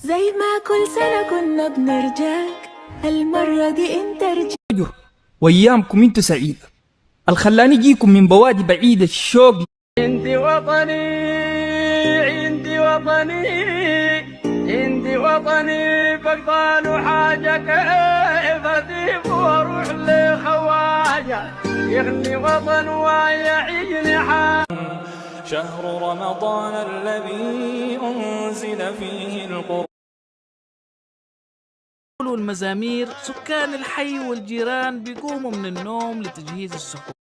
زي ما كل سنة كنا بنرجاك، المرة دي انت رجعت. وايامكم انتوا سعيده الخلاني جيكم من بوادي بعيده الشوق. عندي وطني عندي وطني عندي وطني فقدان حاجة كيف أسيب وأروح لخواجة يغني وطن ويعيني شهر رمضان الذي أنزل فيه القرآن. والمزامير سكان الحي والجيران بيقوموا من النوم لتجهيز السحور.